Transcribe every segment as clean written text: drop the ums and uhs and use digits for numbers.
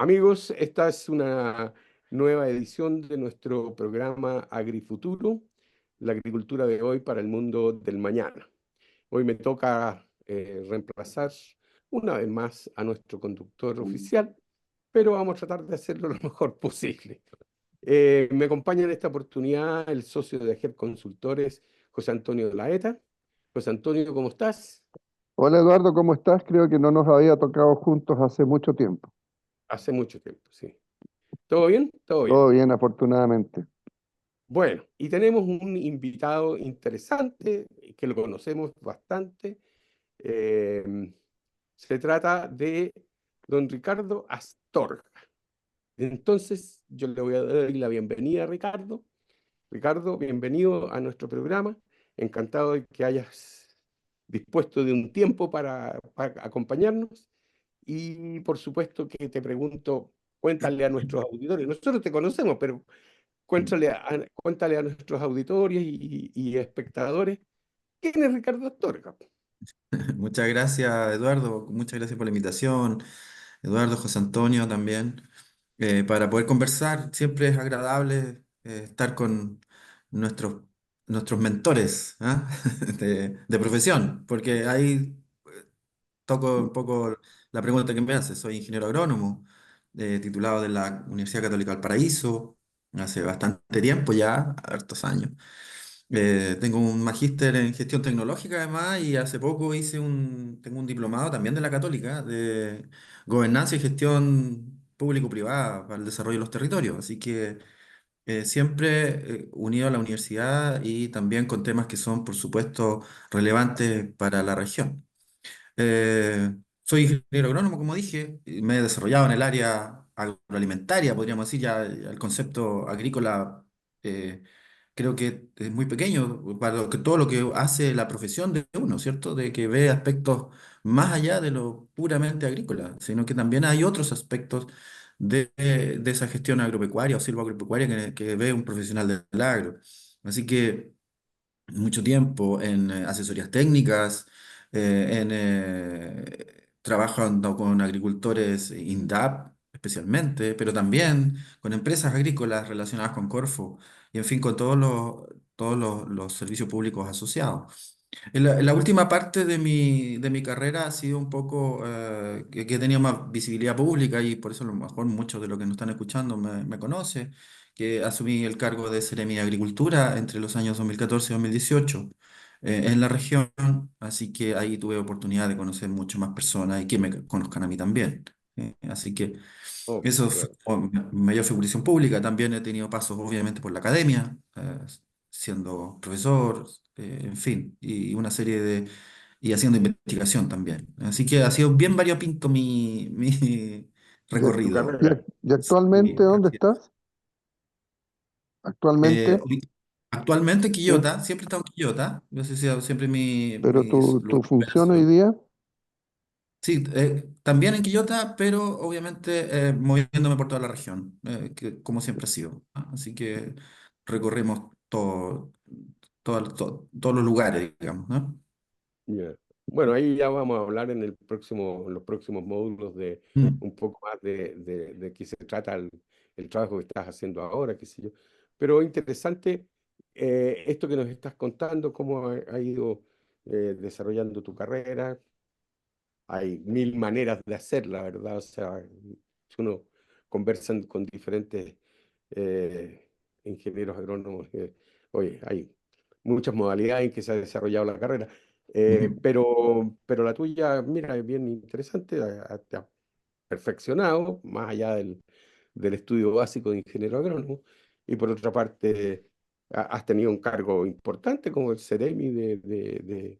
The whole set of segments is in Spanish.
Amigos, esta es una nueva edición de nuestro programa Agrifuturo, la agricultura de hoy para el mundo del mañana. Hoy me toca reemplazar una vez más a nuestro conductor oficial, pero vamos a tratar de hacerlo lo mejor posible. Me acompaña en esta oportunidad el socio de AGER Consultores, José Antonio de la ETA. José Antonio, ¿cómo estás? Hola Eduardo, ¿cómo estás? Creo que no nos había tocado juntos hace mucho tiempo. Hace mucho tiempo, sí. ¿Todo bien? Todo bien. Todo bien, afortunadamente. Bueno, y tenemos un invitado interesante que lo conocemos bastante. Eh, Se trata de don Ricardo Astorga. Entonces, yo le voy a dar la bienvenida a Ricardo. Ricardo, bienvenido a nuestro programa. Encantado de que hayas dispuesto de un tiempo para acompañarnos. Y por supuesto que te pregunto, cuéntale a nuestros auditores. Nosotros te conocemos, pero cuéntale a nuestros auditores y espectadores quién es Ricardo Astorga. Muchas gracias, Eduardo. Muchas gracias por la invitación. Eduardo, José Antonio también. Para poder conversar, siempre es agradable estar con nuestros, nuestros mentores, ¿ah? de profesión, porque ahí toco un poco la pregunta que me hace. Soy ingeniero agrónomo, titulado de la Universidad Católica del Paraíso, hace bastante tiempo ya, hartos años. Tengo un magíster en gestión tecnológica además y hace poco tengo un diplomado también de la Católica de gobernanza y gestión público-privada para el desarrollo de los territorios. Así que siempre unido a la universidad y también con temas que son, por supuesto, relevantes para la región. Soy ingeniero agrónomo, como dije, y me he desarrollado en el área agroalimentaria, podríamos decir, ya el concepto agrícola creo que es muy pequeño para todo lo que hace la profesión de uno, ¿cierto? De que ve aspectos más allá de lo puramente agrícola, sino que también hay otros aspectos de esa gestión agropecuaria o silvoagropecuaria que ve un profesional del agro. Así que mucho tiempo en asesorías técnicas, trabajando con agricultores INDAP especialmente, pero también con empresas agrícolas relacionadas con Corfo y en fin con los servicios públicos asociados. En la última parte de mi carrera ha sido un poco que he tenido más visibilidad pública y por eso a lo mejor muchos de los que nos están escuchando me conocen, que asumí el cargo de Seremi de Agricultura entre los años 2014 y 2018 en la región, así que ahí tuve oportunidad de conocer mucho más personas y que me conozcan a mí también. Así que Oh, eso fue bueno, como mi mayor figuración pública. También he tenido pasos, obviamente, por la academia, siendo profesor, en fin, y una serie y haciendo investigación también. Así que ha sido bien variopinto mi ¿Y, tu recorrido. carrera. y actualmente Sí, dónde así es. estás? Actualmente, Actualmente en sí, Quillota, siempre he estado en Quillota, no sé si siempre pero mis tu lugares de función hoy operación. día, Sí, también en Quillota, pero obviamente moviéndome por toda la región, como siempre ha sido, ¿ah? Así que recorremos todos los lugares, digamos, ¿no? Ya. Bueno, ahí ya vamos a hablar en los próximos módulos de Mm. un poco más de qué se trata el trabajo que estás haciendo ahora, qué sé yo. Pero interesante esto que nos estás contando, cómo ha ido desarrollando tu carrera. Hay mil maneras de hacerla, ¿verdad? O sea, si uno conversa con diferentes eh, ingenieros agrónomos, oye, hay muchas modalidades en que se ha desarrollado la carrera. Ujú. Pero la tuya, mira, es bien interesante, te has perfeccionado, más allá del estudio básico de ingeniero agrónomo, y por otra parte, has tenido un cargo importante como el CEREMI de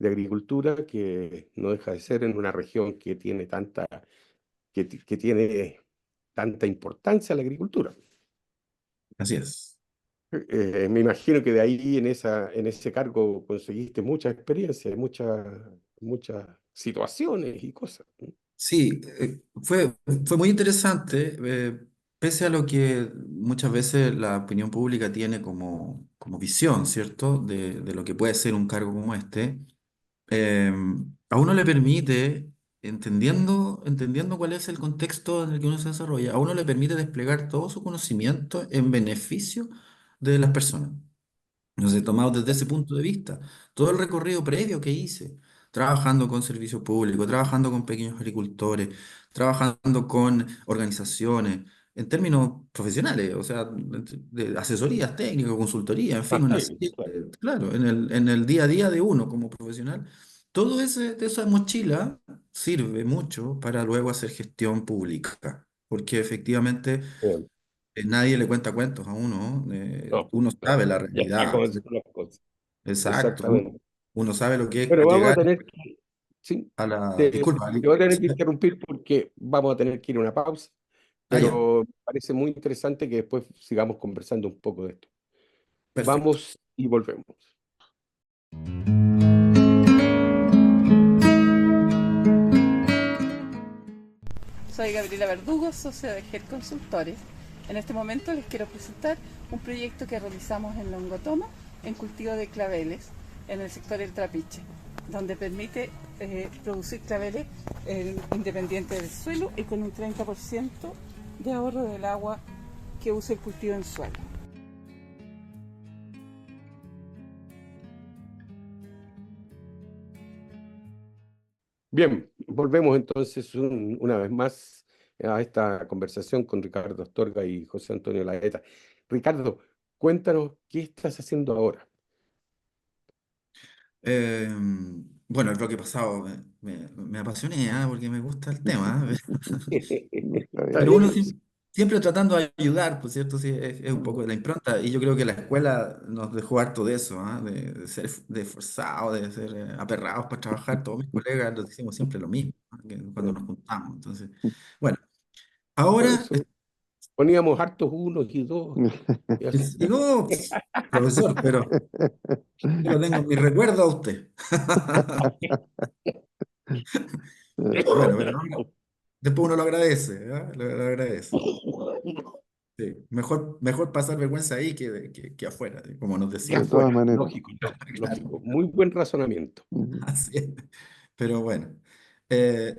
agricultura, que no deja de ser en una región que tiene que tiene tanta importancia la agricultura. Así es. Me imagino que de ahí en ese cargo conseguiste mucha experiencia, muchas situaciones y cosas. Sí, fue muy interesante, pese a lo que muchas veces la opinión pública tiene como visión, ¿cierto? De lo que puede ser un cargo como este. A uno le permite entendiendo cuál es el contexto en el que uno se desarrolla, a uno le permite desplegar todo su conocimiento en beneficio de las personas. Entonces, tomado desde ese punto de vista, todo el recorrido previo que hice, trabajando con servicio público, trabajando con pequeños agricultores, trabajando con organizaciones, en términos profesionales, o sea, de asesorías técnicas, consultoría, en fin, una Papel, serie, claro. claro, en el día a día de uno como profesional, todo esa mochila sirve mucho para luego hacer gestión pública, porque efectivamente Bien. nadie le cuenta cuentos a uno, No, uno no, sabe la ya está realidad. como son las cosas. Exacto. Exactamente. Uno sabe lo que es Pero vamos a llegar tener que, sí, a la... Disculpa, te voy a tener que interrumpir porque vamos a tener que ir a una pausa, ah, ya, pero me parece muy interesante que después sigamos conversando un poco de esto. perfecto. Vamos y volvemos. Soy Gabriela Verdugo, socia de GET Consultores. En este momento les quiero presentar un proyecto que realizamos en Longotomo en cultivo de claveles en el sector del Trapiche, donde permite producir claveles independiente del suelo y con un 30% de ahorro del agua que usa el cultivo en suelo. Bien, volvemos entonces una vez más a esta conversación con Ricardo Astorga y José Antonio Laeta. Ricardo, cuéntanos qué estás haciendo ahora. Eh, bueno, el bloque pasado me apasioné, porque me gusta el tema. Está Está Pero bien. uno bien. siempre tratando de ayudar, por cierto, sí, es un poco de la impronta. Y yo creo que la escuela nos dejó harto de eso, de ser de esforzados, de ser aperrados para trabajar. Todos mis colegas nos decimos siempre lo mismo, cuando nos juntamos. Entonces, bueno, Por ahora, eso poníamos hartos unos y dos y así. y no, profesor, pero yo lo tengo en mi recuerdo a usted. Bueno, pero ahora, después uno lo agradece, lo agradece. Sí, mejor pasar vergüenza ahí que afuera, como nos Que decía. De todas afuera, maneras. lógico, Claro, lógico. Muy buen razonamiento. así es. Pero bueno,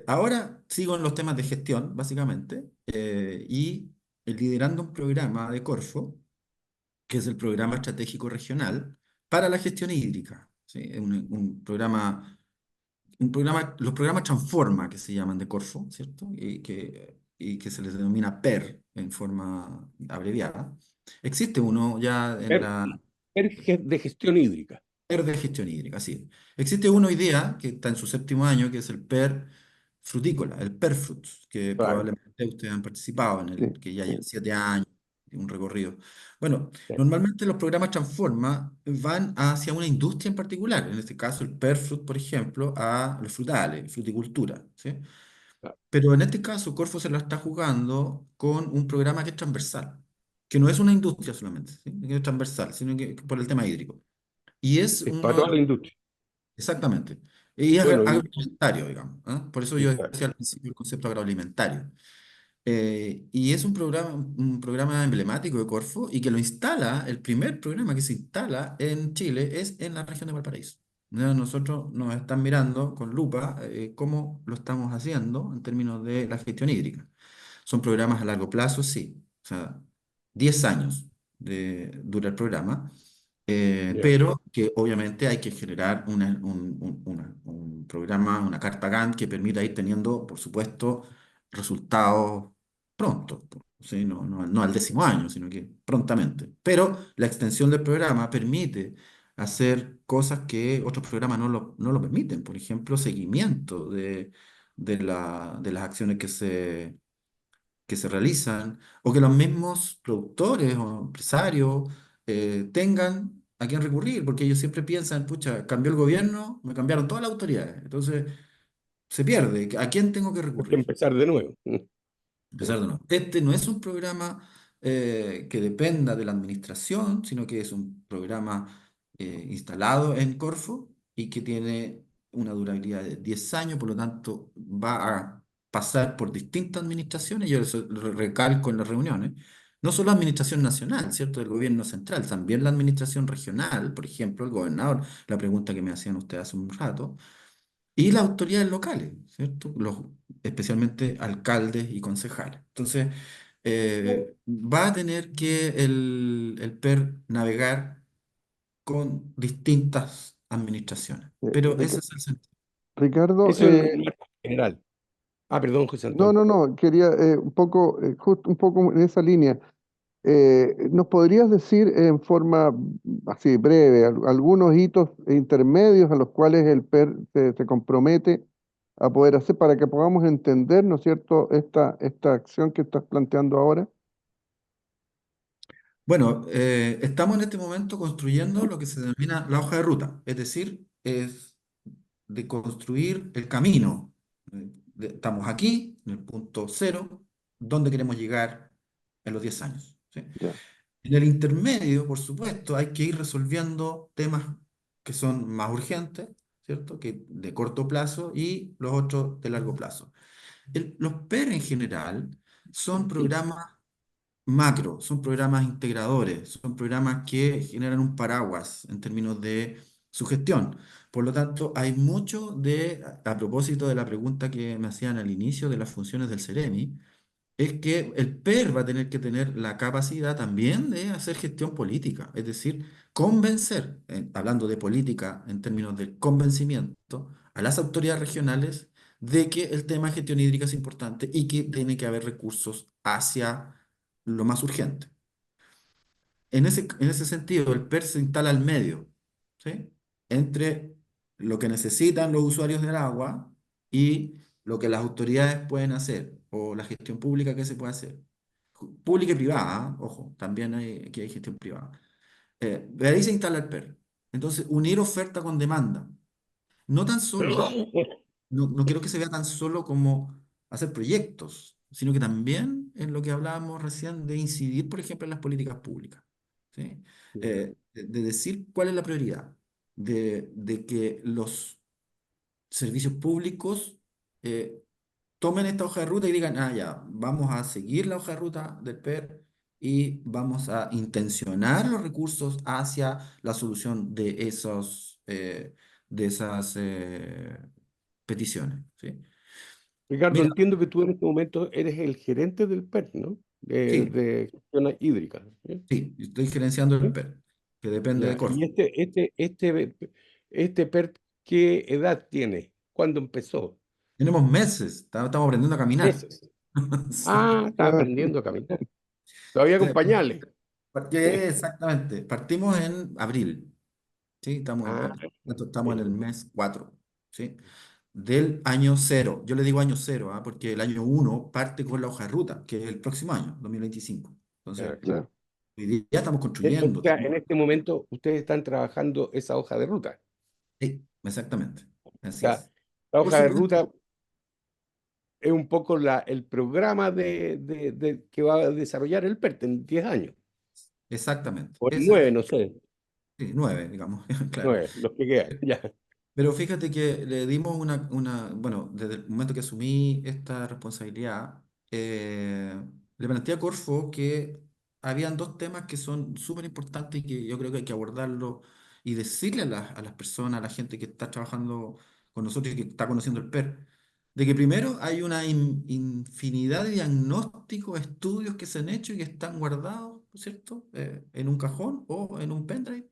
ahora sigo en los temas de gestión, básicamente, y liderando un programa de Corfo, que es el Programa Estratégico Regional para la Gestión Hídrica. ¿Sí? Es los programas Transforma, que se llaman de Corfo, ¿cierto? Y que se les denomina PER en forma abreviada. Existe uno ya en Per- la de gestión hídrica. PER de gestión hídrica, sí. Existe uno hoy día que está en su séptimo año, que es el PER frutícola, el PERFRUT, que Claro, probablemente ustedes han participado en Sí, el, que ya sí, lleva 7 años, un recorrido. Bueno, sí, normalmente los programas Transforma van hacia una industria en particular, en este caso el PERFRUT, por ejemplo, a los frutales, fruticultura, ¿sí? claro. Pero en este caso, Corfo se la está jugando con un programa que es transversal, que no es una industria solamente, ¿sí? Que es transversal, sino que por el tema hídrico. Y es Es para uno toda la industria. exactamente. Y es Bueno, agroalimentario, digamos. Por eso yo claro, decía al principio el concepto agroalimentario. Y es un programa emblemático de Corfo y que lo instala, el primer programa que se instala en Chile es en la región de Valparaíso. Ya nosotros nos están mirando con lupa cómo lo estamos haciendo en términos de la gestión hídrica. Son programas a largo plazo, sí. O sea, 10 años dura el programa, ya. pero que obviamente hay que generar un programa, una carta Gantt que permita ir teniendo, por supuesto, resultados pronto. ¿Sí? No al 10.º año, sino que prontamente. Pero la extensión del programa permite hacer cosas que otros programas no lo permiten. Por ejemplo, seguimiento de las acciones que se realizan, o que los mismos productores o empresarios tengan a quién recurrir, porque ellos siempre piensan, pucha, cambió el gobierno, me cambiaron todas las autoridades, entonces se pierde, ¿a quién tengo que Hay que recurrir? empezar de nuevo. Empezar de nuevo. Este no es un programa que dependa de la administración, sino que es un programa instalado en Corfo y que tiene una durabilidad de 10 años, por lo tanto va a pasar por distintas administraciones, yo eso lo recalco en las reuniones, no solo la administración nacional, ¿cierto? Del gobierno central, también la administración regional, por ejemplo, el gobernador, la pregunta que me hacían ustedes hace un rato, y las autoridades locales, ¿cierto? Especialmente alcaldes y concejales. Entonces, va a tener que el PER navegar con distintas administraciones, pero ese Rica- es el sentido. Ricardo, Eso en un marco general. Ah, perdón, José no, Antonio. no, no, quería un poco, justo un poco en esa línea. ¿Nos podrías decir en forma así breve algunos hitos intermedios a los cuales el PER se compromete a poder hacer para que podamos entender, ¿no es cierto?, esta acción que estás planteando ahora. Bueno, estamos en este momento construyendo lo que se denomina la hoja de ruta, es decir, es de construir el camino. Estamos aquí, en el punto cero, donde queremos llegar en los 10 años, ¿sí? Ya, En el intermedio, por supuesto, hay que ir resolviendo temas que son más urgentes, ¿cierto? Que de corto plazo y los otros de largo plazo. Los PER en general son programas macro, son programas integradores, son programas que generan un paraguas en términos de su gestión. Por lo tanto, hay mucho a propósito de la pregunta que me hacían al inicio de las funciones del Ceremi, es que el PER va a tener que tener la capacidad también de hacer gestión política, es decir, convencer, hablando de política en términos de convencimiento, a las autoridades regionales de que el tema de gestión hídrica es importante y que tiene que haber recursos hacia lo más urgente. En ese sentido, el PER se instala al medio, ¿sí? Entre lo que necesitan los usuarios del agua y lo que las autoridades pueden hacer o la gestión pública que se puede hacer. Pública y privada, ¿ah? Ojo, también aquí hay gestión privada. De ahí se instala el PER. Entonces, unir oferta con demanda. No tan solo no quiero que se vea tan solo como hacer proyectos, sino que también en lo que hablábamos recién de incidir, por ejemplo, en las políticas públicas, ¿sí? De decir cuál es la prioridad, de que los servicios públicos tomen esta hoja de ruta y digan, ah, ya, vamos a seguir la hoja de ruta del PER y vamos a intencionar los recursos hacia la solución de esas peticiones, ¿sí? Ricardo, Mira, entiendo que tú en este momento eres el gerente del PER, ¿no? sí, De gestión hídrica. ¿Sí? sí, estoy gerenciando el ¿Sí? PER, que depende de Ya. Y Corfo. este PER, ¿qué edad tiene? ¿Cuándo empezó? Tenemos meses, estamos aprendiendo a caminar. Meses. Sí. Ah, está ah, aprendiendo a caminar. Todavía con Eh, pañales. Exactamente, partimos en abril, ¿sí? Ah, Estamos en el sí. mes 4, ¿sí? Del año cero. Yo le digo año cero, ¿ah? Porque el año uno parte con la hoja de ruta, que es el próximo año, 2025. Entonces, Ya, claro. ya. hoy día estamos O construyendo. sea, en este momento ustedes están trabajando esa hoja de ruta. Sí, exactamente, O así sea, es. la Por hoja de supuesto, ruta es un poco el programa que va a desarrollar el PERTE en 10 años. exactamente. O en Esa 9, es, no sé. sí, 9, digamos, claro. 9, los que quedan. Ya. Pero fíjate que le dimos bueno, desde el momento que asumí esta responsabilidad, le planteé a Corfo que habían dos temas que son súper importantes y que yo creo que hay que abordarlo y decirle a las personas, a la gente que está trabajando con nosotros y que está conociendo el PER, de que primero hay una infinidad de diagnósticos, estudios que se han hecho y que están guardados, ¿cierto? En un cajón o en un pendrive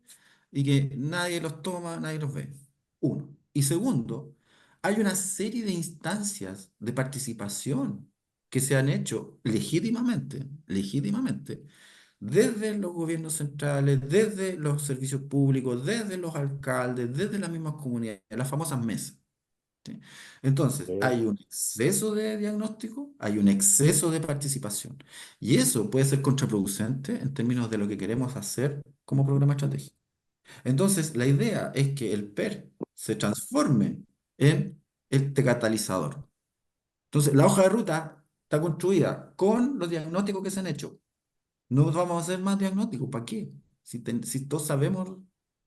y que nadie los toma, nadie los ve. Uno. Y segundo, hay una serie de instancias de participación que se han hecho legítimamente, desde los gobiernos centrales, desde los servicios públicos, desde los alcaldes, desde las mismas comunidades, las famosas mesas. ¿Sí? Entonces, hay un exceso de diagnóstico, hay un exceso de participación. Y eso puede ser contraproducente en términos de lo que queremos hacer como programa estratégico. Entonces, la idea es que el PER se transforme en este catalizador. Entonces, la hoja de ruta está construida con los diagnósticos que se han hecho. No vamos a hacer más diagnósticos, ¿para qué? Si todos sabemos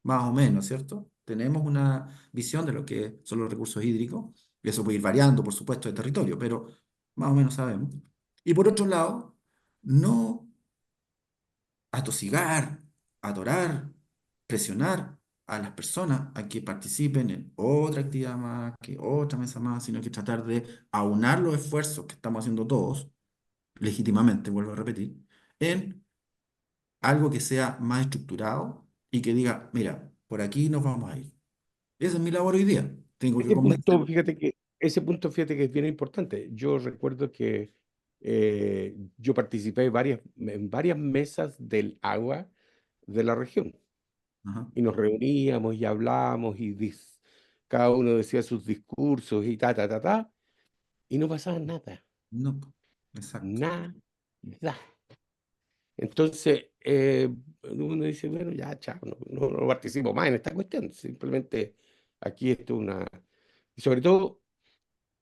más o menos, ¿cierto? Tenemos una visión de lo que son los recursos hídricos, y eso puede ir variando, por supuesto, de territorio, pero más o menos sabemos. Y por otro lado, no atosigar, atorar, presionar a las personas a que participen en otra actividad más, que otra mesa más, sino que tratar de aunar los esfuerzos que estamos haciendo todos, legítimamente, vuelvo a repetir, en algo que sea más estructurado y que diga, mira, por aquí nos vamos a ir. Esa es mi labor hoy día. Tengo que convencer. Ese punto, fíjate que es bien importante. Yo recuerdo que yo participé en varias mesas del agua de la región Ajá. y nos reuníamos y hablábamos y cada uno decía sus discursos y y no pasaba nada, No, exacto. nada. Entonces, uno dice, bueno, ya, chao, no participo más en esta cuestión. Simplemente aquí esto es una... Y sobre todo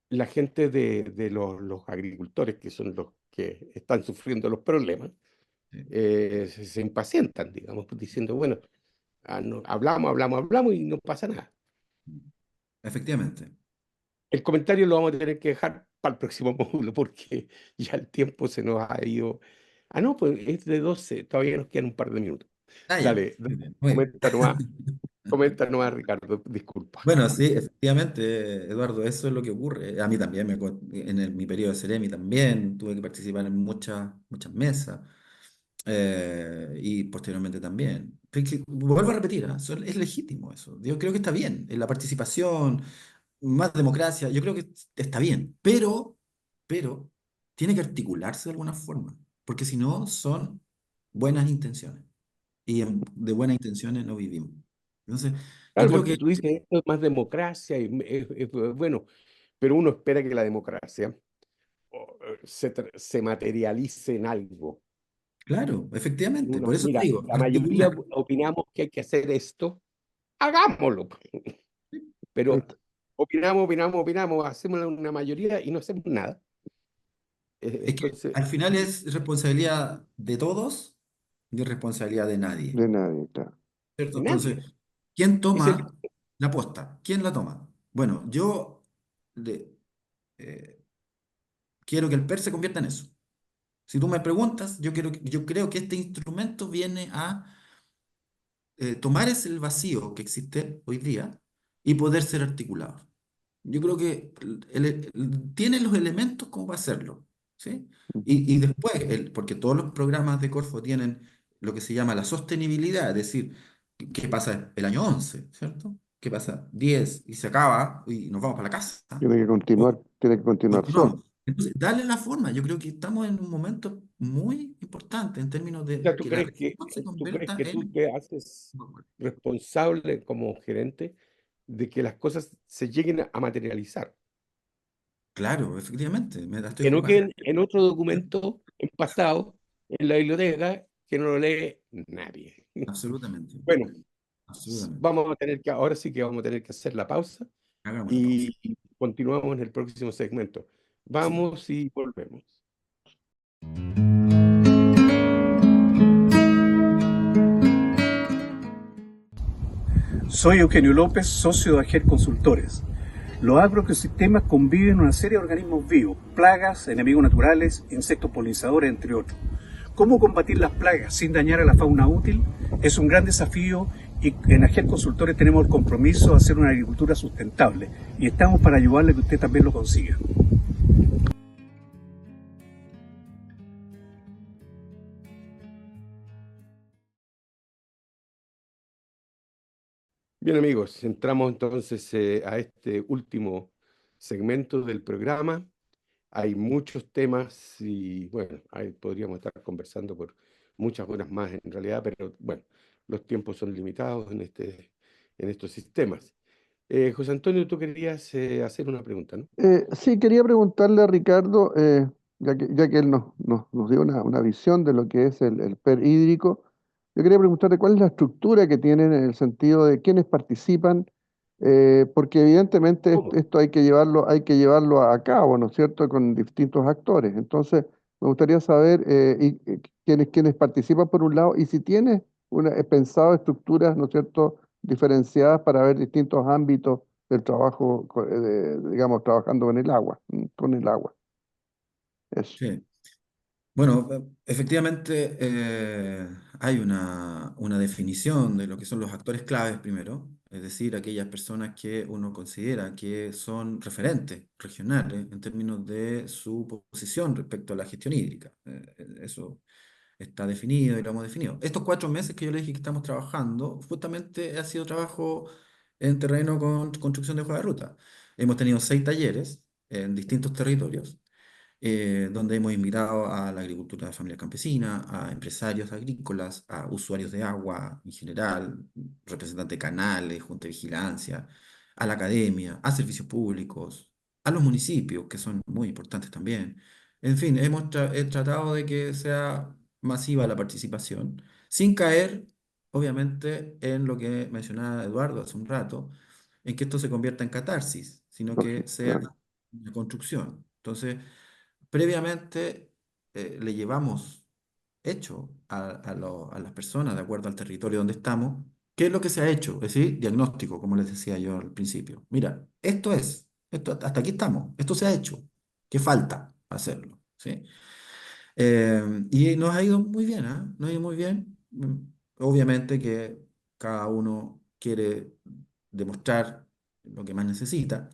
la gente de los agricultores, que son los que están sufriendo los problemas, Sí. se impacientan, digamos, pues, diciendo, bueno, hablamos y no pasa nada. Efectivamente. El comentario lo vamos a tener que dejar para el próximo módulo porque ya el tiempo se nos ha ido. Ah, no, pues es de 12, todavía nos quedan un par de minutos. Ah, ya. Dale, Muy bien, muy bien. comenta nomás, Ricardo, disculpa. Bueno, sí, efectivamente, Eduardo, eso es lo que ocurre. A mí también, mi periodo de Ceremi también tuve que participar en muchas mesas y posteriormente también. Vuelvo a repetir, ¿ah? Es legítimo eso. Yo creo que está bien. En la participación, más democracia, yo creo que está bien, pero tiene que articularse de alguna forma, porque si no son buenas intenciones y de buenas intenciones no vivimos. Entonces, yo Claro, creo porque que, tú dices esto es más democracia y bueno, pero uno espera que la democracia se materialice en algo. claro, efectivamente, por eso te Mira, digo, la mayoría articular. opinamos que hay que hacer esto, hagámoslo. Ahí Pero está. opinamos, hacemos una mayoría y no hacemos nada. Es que Entonces, al final es responsabilidad de todos y es responsabilidad de nadie, De nadie, claro. ¿cierto? nadie. Entonces, ¿quién Y se toma la posta? ¿Quién la toma? Bueno, yo le- eh, quiero que el PER se convierta en eso. Si tú me preguntas, yo creo que este instrumento viene a tomar ese el vacío que existe hoy día y poder ser articulado. Yo creo que tiene los elementos como para hacerlo, ¿sí? Ujú. Y después, porque todos los programas de Corfo tienen lo que se llama la sostenibilidad, es decir, ¿qué pasa el año 11, ¿cierto? ¿Qué pasa 10 y se acaba y nos vamos para la casa? O Tiene que continuar solo. continuamos. Entonces, darle la forma. Yo creo que estamos en un momento muy importante en términos de sea, que la región se tú crees convierta que tú en... te haces responsable como gerente de que las cosas se lleguen a materializar? Claro, efectivamente, me la estoy Que no jugando. queden en otro documento empastado en la biblioteca que no lo lee nadie. Absolutamente, Bueno, absolutamente. vamos a tener que, ahora sí que vamos a tener que hacer la pausa Hagamos la pausa. y continuamos en el próximo segmento. Sí. Vamos y volvemos. Soy Eugenio López, socio de AGER Consultores. Los agroecosistemas conviven en una serie de organismos vivos, plagas, enemigos naturales, insectos polinizadores, entre otros. ¿Cómo combatir las plagas sin dañar a la fauna útil? Es un gran desafío y en AGER Consultores tenemos el compromiso de hacer una agricultura sustentable y estamos para ayudarle a que usted también lo consiga. Bien amigos, entramos entonces a este último segmento del programa. Hay muchos temas y bueno, ahí podríamos estar conversando por muchas horas más en realidad, pero bueno, los tiempos son limitados en estos sistemas. José Antonio, tú querías hacer una pregunta, ¿no? Sí, quería preguntarle a Ricardo, ya que él nos dio una visión de lo que es el PER hídrico, yo quería preguntarle cuál es la estructura que tienen en el sentido de quiénes participan, porque evidentemente ¿Cómo? esto hay que llevarlo a cabo, ¿no es cierto?, con distintos actores. Entonces, me gustaría saber quiénes participan por un lado y si tienes pensado estructuras, ¿no es cierto?, diferenciadas para ver distintos ámbitos del trabajo, digamos, trabajando con el agua, con el agua. Eso. Sí. Bueno, efectivamente hay una definición de lo que son los actores claves primero, es decir, aquellas personas que uno considera que son referentes regionales en términos de su posición respecto a la gestión hídrica. Eso está definido y lo hemos definido. Estos 4 meses que yo le dije que estamos trabajando, justamente ha sido trabajo en terreno con construcción de hoja de ruta. Hemos tenido 6 talleres en distintos territorios donde hemos invitado a la agricultura de familia campesina, a empresarios agrícolas, a usuarios de agua en general, representantes de canales, junta de vigilancia, a la academia, a servicios públicos, a los municipios, que son muy importantes también. En fin, he tratado de que sea masiva la participación, sin caer, obviamente, en lo que mencionaba Eduardo hace un rato, en que esto se convierta en catarsis, sino que Lógico, sea claro. una construcción. Entonces, previamente le llevamos hecho a las personas de acuerdo al territorio donde estamos, qué es lo que se ha hecho, es decir, diagnóstico, como les decía yo al principio. Mira, hasta aquí estamos, esto se ha hecho, ¿qué falta hacerlo? ¿Sí? Y nos ha ido muy bien, ¿ah? Nos ha ido muy bien. Obviamente que cada uno quiere demostrar lo que más necesita,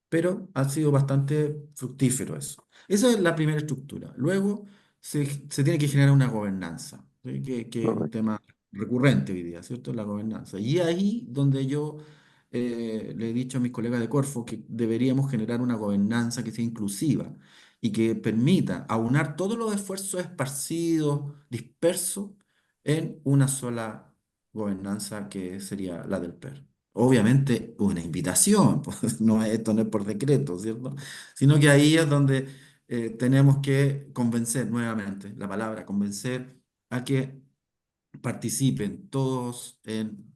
pero ha sido bastante fructífero eso. Esa es la primera estructura. Luego se tiene que generar una gobernanza, ¿sí? Que es un Correcto. tema recurrente hoy día, ¿cierto? La gobernanza. Y ahí donde yo le he dicho a mis colegas de Corfo que deberíamos generar una gobernanza que sea inclusiva y que permita aunar todos los esfuerzos esparcidos, dispersos, en una sola gobernanza que sería la del PER. Obviamente una invitación, pues esto no es por decreto, ¿cierto? Sino que ahí es donde tenemos que convencer nuevamente, la palabra convencer, a que participen todos en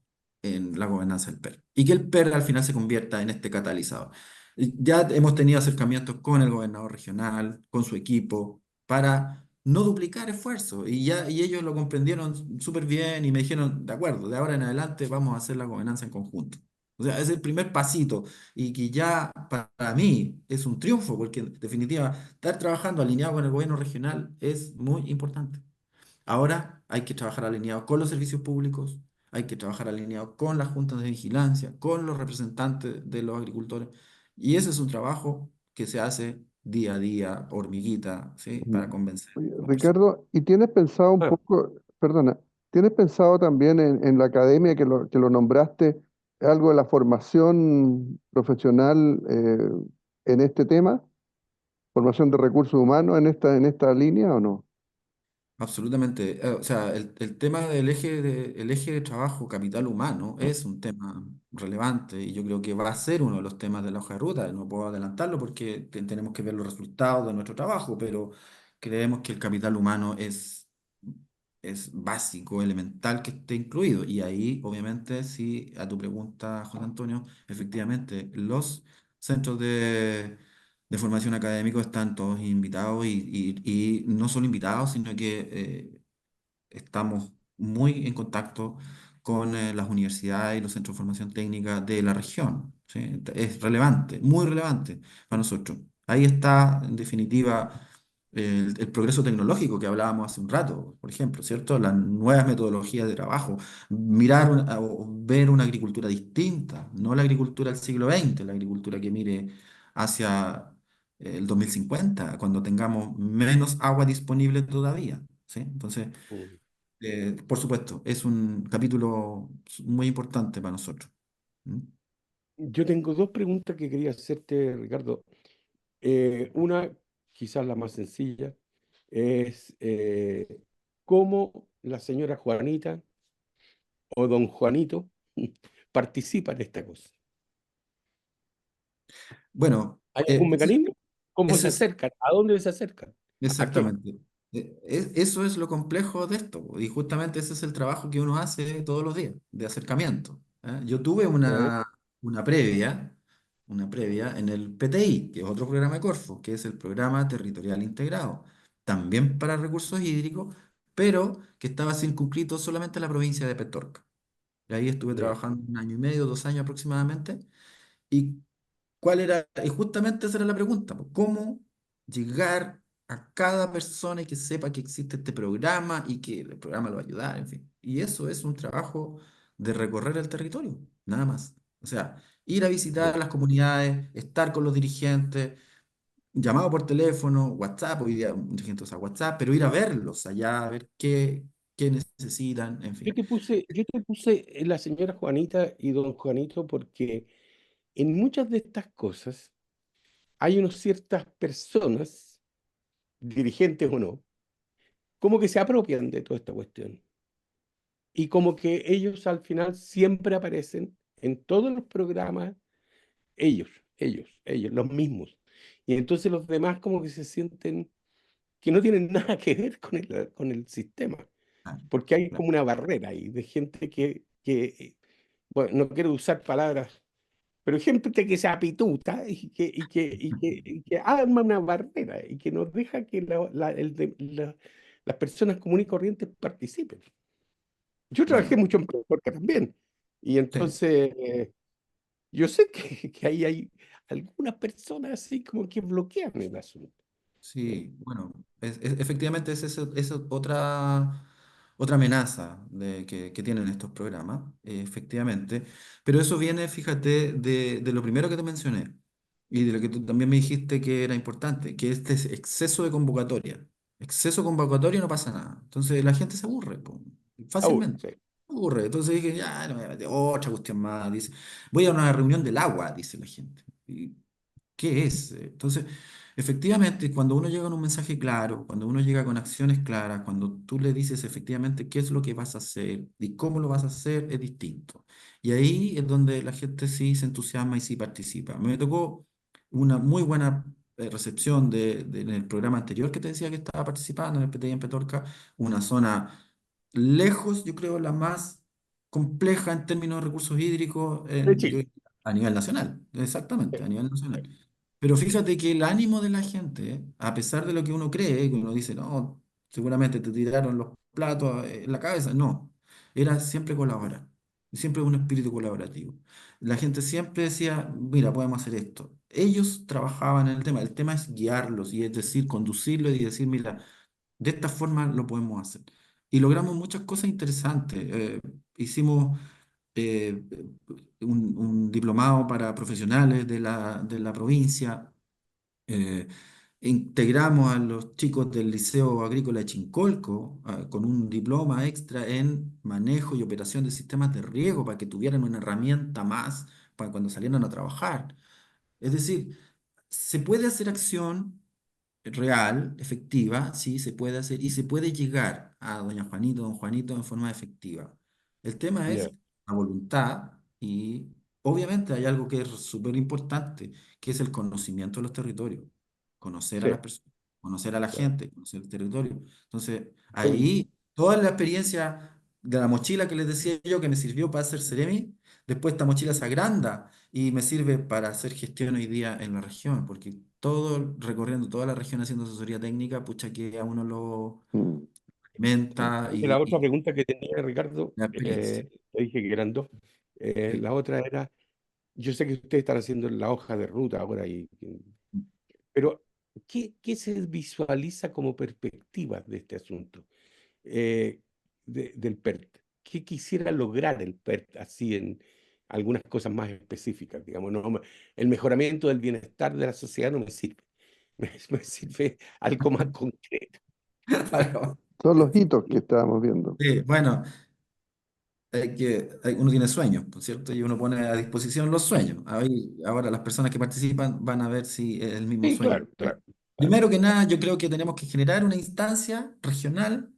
la gobernanza del PER. Y que el PER al final se convierta en este catalizador. Y ya hemos tenido acercamientos con el gobernador regional, con su equipo, para no duplicar esfuerzos. Y ellos lo comprendieron súper bien y me dijeron, de acuerdo, de ahora en adelante vamos a hacer la gobernanza en conjunto. O sea, es el primer pasito y que ya para mí es un triunfo, porque en definitiva, estar trabajando alineado con el gobierno regional es muy importante. Ahora hay que trabajar alineado con los servicios públicos, hay que trabajar alineado con las juntas de vigilancia, con los representantes de los agricultores. Y ese es un trabajo que se hace día a día, hormiguita, ¿sí? Mm. Para convencer Oye, a las personas. Ricardo, ¿y tienes pensado un Ah, poco, perdona, tienes pensado también en la academia que lo nombraste, algo de la formación profesional en este tema? ¿Formación de recursos humanos en esta línea o no? Absolutamente. O sea, el tema el eje de trabajo capital humano es un tema relevante y yo creo que va a ser uno de los temas de la hoja de ruta. No puedo adelantarlo porque tenemos que ver los resultados de nuestro trabajo, pero creemos que el capital humano es básico, elemental que esté incluido. Y ahí, obviamente, sí, a tu pregunta, José Antonio, efectivamente, los centros de formación académico están todos invitados y no solo invitados, sino que estamos muy en contacto con las universidades y los centros de formación técnica de la región. ¿Sí? Es relevante, muy relevante para nosotros. Ahí está, en definitiva, el progreso tecnológico que hablábamos hace un rato, por ejemplo, ¿cierto? Las nuevas metodologías de trabajo, o ver una agricultura distinta, no la agricultura del siglo XX, la agricultura que mire hacia el 2050, cuando tengamos menos agua disponible todavía. ¿Sí? Entonces, mm. por supuesto, es un capítulo muy importante para nosotros. ¿Mm? Yo tengo dos preguntas que quería hacerte, Ricardo. Una, quizás la más sencilla, es cómo la señora Juanita o don Juanito participa en esta cosa. Bueno, ¿Hay algún mecanismo? ¿Cómo se ese es acercan? ¿A dónde se acercan? ¿A qué? exactamente. Eso es lo complejo de esto, y justamente ese es el trabajo que uno hace todos los días, de acercamiento. ¿Eh? Yo tuve ¿Eh? una previa, una previa en el PTI, que es otro programa de Corfo, que es el Programa Territorial Integrado, también para recursos hídricos, pero que estaba circunscrito solamente a la provincia de Petorca. Y ahí estuve Ya. trabajando 1 año y medio, 2 años aproximadamente. ¿Y cuál era? Y justamente esa era la pregunta, pues, ¿cómo llegar a cada persona y que sepa que existe este programa y que el programa lo va a ayudar, en fin. Y eso es un trabajo de recorrer el territorio, nada más. O sea, ir a visitar las comunidades, estar con los dirigentes, llamado por teléfono, WhatsApp, hoy día mucha gente usa WhatsApp, pero ir a verlos allá, a ver qué necesitan, en fin. Yo te puse la señora Juanita y don Juanito porque en muchas de estas cosas hay unas ciertas personas, dirigentes o no, como que se apropian de toda esta cuestión. Y como que ellos al final siempre aparecen en todos los programas, ellos, los mismos. Y entonces los demás como que se sienten que no tienen nada que ver con el sistema, Claro, porque hay claro. como una barrera ahí de gente bueno, no quiero usar palabras, pero gente que se apituta y que arma una barrera y que nos deja que las personas comunes y corrientes participen. Yo trabajé Bueno, mucho en Petorca también, y sí. entonces yo sé que ahí hay algunas personas así como que bloquean el asunto. ¿No? Sí, bueno, efectivamente es otra amenaza que tienen estos programas, efectivamente, pero eso viene, fíjate, de lo primero que te mencioné y de lo que tú también me dijiste que era importante, que este es exceso de convocatoria. Exceso de convocatoria no pasa nada, entonces la gente se aburre, po, fácilmente. Sí. Se aburre, entonces dije, ya, no me voy a meter otra cuestión más, dice, voy a una reunión del agua, dice la gente. ¿Qué es? Entonces, efectivamente, cuando uno llega con un mensaje claro, cuando uno llega con acciones claras, cuando tú le dices efectivamente qué es lo que vas a hacer y cómo lo vas a hacer, es distinto. Y ahí es donde la gente sí se entusiasma y sí participa. Me tocó una muy buena recepción en el programa anterior que te decía que estaba participando en el PTI en Petorca, una zona lejos, yo creo, la más compleja en términos de recursos hídricos De Chile. a nivel nacional, exactamente, a Sí, nivel nacional. sí, Pero fíjate que el ánimo de la gente, a pesar de lo que uno cree, que uno dice, no, seguramente te tiraron los platos en la cabeza, no, era siempre colaborar, siempre un espíritu colaborativo. La gente siempre decía, mira, podemos hacer esto. Ellos trabajaban en el tema es guiarlos y es decir, conducirlos y decir, mira, de esta forma lo podemos hacer. Y logramos muchas cosas interesantes. Hicimos eh, un diplomado para profesionales de la provincia. eh, Integramos a los chicos del Liceo Agrícola de Chincolco con un diploma extra en manejo y operación de sistemas de riego para que tuvieran una herramienta más para cuando salieran a trabajar. Es decir, se puede hacer acción real, efectiva, sí, se puede hacer y se puede llegar a doña Juanito, don Juanito en forma efectiva. El tema ya, es la voluntad y obviamente hay algo que es súper importante, que es el conocimiento de los territorios, conocer a las sí. personas, conocer a la Claro. gente, conocer el territorio. Entonces, Oye, ahí toda la experiencia de la mochila que les decía yo que me sirvió para hacer Ceremi, después esta mochila se agranda y me sirve para hacer gestión hoy día en la región, porque todo, recorriendo toda la región haciendo asesoría técnica, pucha que a uno lo Mm, sí. alimenta oye, la otra y pregunta que tenía, Ricardo, la experiencia. te dije que eran dos. Sí. La otra era, yo sé que ustedes están haciendo la hoja de ruta ahora, pero ¿qué se visualiza como perspectiva de este asunto, del PERT? ¿Qué quisiera lograr el PERT así en algunas cosas más específicas? Digamos, no, el mejoramiento del bienestar de la sociedad no me sirve, me sirve algo más concreto. Claro. Son los hitos que estábamos viendo. Sí, bueno, uno tiene sueños, ¿por cierto? Y uno pone a disposición los sueños. Ahí, ahora las personas que participan van a ver si es el mismo Sí, sueño. claro, claro, claro. Primero que nada, yo creo que tenemos que generar una instancia regional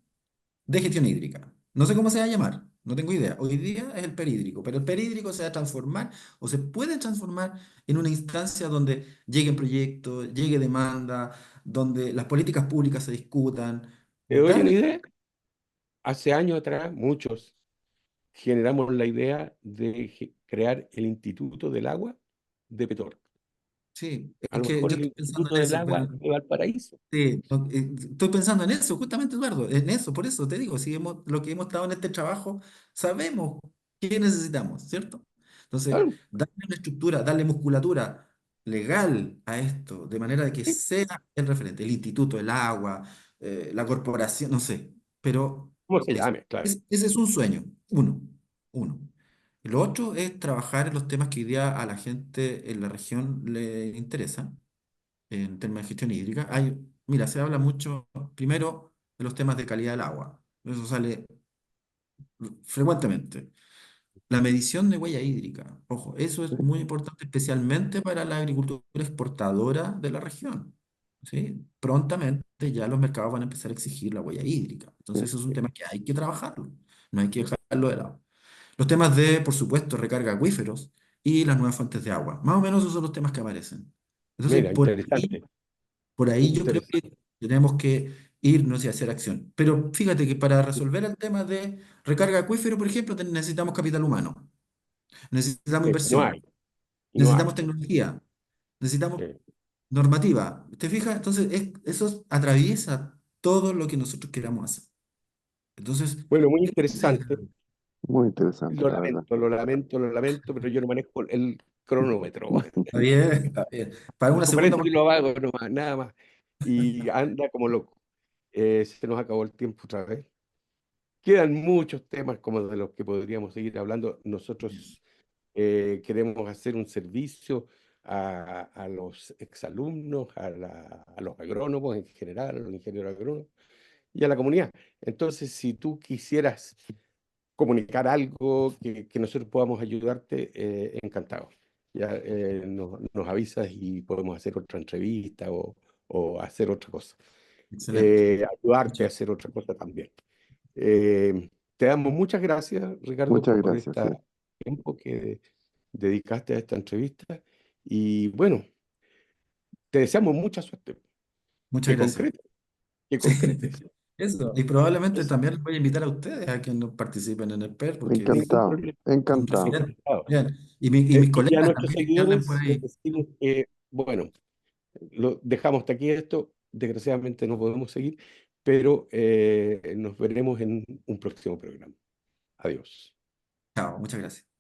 de gestión hídrica. No sé cómo se va a llamar, no tengo idea. Hoy día es el perhídrico, pero el perhídrico se va a transformar o se puede transformar en una instancia donde lleguen proyectos, llegue demanda, donde las políticas públicas se discutan. ¿Te doy una Darle, idea? Hace años atrás, muchos generamos la idea de crear el Instituto del Agua de Petorca. sí, A es lo que mejor yo el estoy pensando Instituto en del eso, Agua pero de Valparaíso. sí, estoy pensando en eso, justamente Eduardo, en eso, por eso te digo, si lo que hemos estado en este trabajo, sabemos qué necesitamos, ¿cierto? Entonces, Claro, darle una estructura, darle musculatura. legal a esto, de manera de que Sí, sea el referente, el instituto, el agua, la corporación, no sé, pero ¿cómo se eso, llame? Claro. ese es un sueño, uno. Y lo otro es trabajar en los temas que hoy día a la gente en la región le interesan, en temas de gestión hídrica. Mira, se habla mucho, primero, de los temas de calidad del agua. Eso sale frecuentemente. La medición de huella hídrica, ojo, eso es muy importante, especialmente para la agricultura exportadora de la región. ¿Sí? Prontamente ya los mercados van a empezar a exigir la huella hídrica. Entonces, eso es un tema que hay que trabajarlo, no hay que dejarlo de lado. Los temas de, por supuesto, recarga de acuíferos y las nuevas fuentes de agua. Más o menos esos son los temas que aparecen. Entonces, Mira, interesante, por ahí yo creo interesante. que tenemos que irnos y hacer acción. Pero fíjate que para resolver el tema de recarga de acuífero, por ejemplo, necesitamos capital humano. Necesitamos No inversión, hay, y no hay. necesitamos tecnología, necesitamos Eh, normativa. ¿Te fijas? Entonces, eso atraviesa todo lo que nosotros queramos hacer. Entonces, Bueno, muy ese es interesante. Muy interesante, Lo la verdad. lamento, lo lamento, lo lamento, pero yo no manejo el cronómetro. está bien, está bien. Para una segunda Parece que lo oportunidad. hago nomás, nada más. Y anda como loco. Se nos acabó el tiempo otra vez. Quedan muchos temas como de los que podríamos seguir hablando. Nosotros queremos hacer un servicio a los exalumnos, a los agrónomos en general, a los ingenieros agrónomos y a la comunidad. Entonces, si tú quisieras comunicar algo que nosotros podamos ayudarte, encantado. Ya nos avisas y podemos hacer otra entrevista o hacer otra cosa. Excelente. Ayudarte a Muchas, hacer otra cosa también. Te damos muchas gracias, Ricardo, Muchas por gracias, este sí. tiempo que dedicaste a esta entrevista. Y bueno, te deseamos mucha suerte. muchas Que gracias. concretes, que Sí, concretes. eso. Y probablemente Eso, también les voy a invitar a ustedes a que no participen en el PER, porque ningún Encantado, problema. es un encantado. referente. Encantado. Bien. Y mis Y a colegas nuestros también que andan por seguidores les ahí. decimos que, bueno, lo dejamos hasta aquí esto. Desgraciadamente no podemos seguir, pero nos veremos en un próximo programa. Adiós. Chao, muchas gracias.